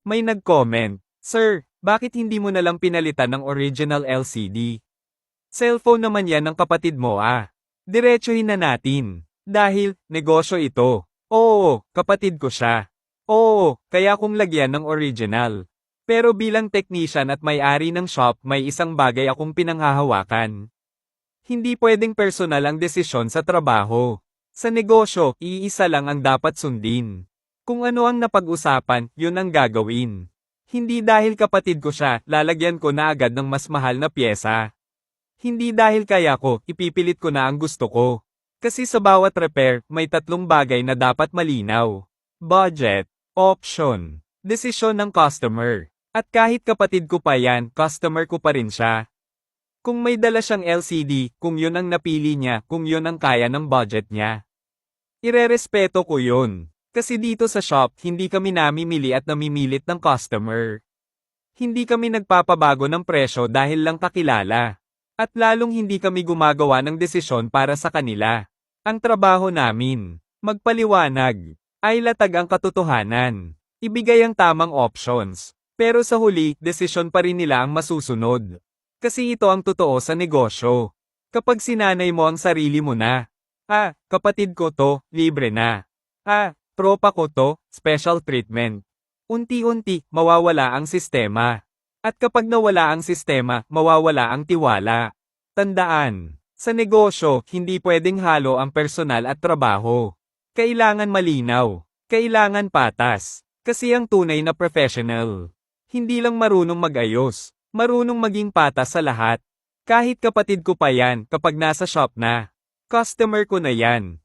May nag-comment, "Sir, bakit hindi mo na lang pinalitan ng original LCD? Cellphone naman yan ng kapatid mo ah. Diretsuhin na natin. Dahil, negosyo ito. Oo, kapatid ko siya. Oo, kaya kong lagyan ng original. Pero bilang technician at may-ari ng shop may isang bagay akong pinanghahawakan. Hindi pwedeng personal ang desisyon sa trabaho. Sa negosyo, iisa lang ang dapat sundin. Kung ano ang napag-usapan, yun ang gagawin. Hindi dahil kapatid ko siya, lalagyan ko na agad ng mas mahal na pyesa. Hindi dahil kaya ko, ipipilit ko na ang gusto ko. Kasi sa bawat repair, may tatlong bagay na dapat malinaw. Budget, option, desisyon ng customer. At kahit kapatid ko pa yan, customer ko pa rin siya. Kung may dala siyang LCD, kung yun ang napili niya, kung yun ang kaya ng budget niya. Irerespeto ko yun. Kasi dito sa shop, hindi kami namimili at namimilit ng customer. Hindi kami nagpapabago ng presyo dahil lang kakilala. At lalong hindi kami gumagawa ng desisyon para sa kanila. Ang trabaho namin, magpaliwanag, ay latag ang katotohanan. Ibigay ang tamang options. Pero sa huli, desisyon pa rin nila ang masusunod. Kasi ito ang totoo sa negosyo. Kapag sinanay mo ang sarili mo na, kapatid ko to, libre na. Tropa ko to, special treatment. Unti-unti, mawawala ang sistema. At kapag nawala ang sistema, mawawala ang tiwala. Tandaan, sa negosyo, hindi pwedeng halo ang personal at trabaho. Kailangan malinaw. Kailangan patas. Kasi ang tunay na professional, hindi lang marunong mag-ayos, marunong maging patas sa lahat. Kahit kapatid ko pa yan, kapag nasa shop na, customer ko na yan.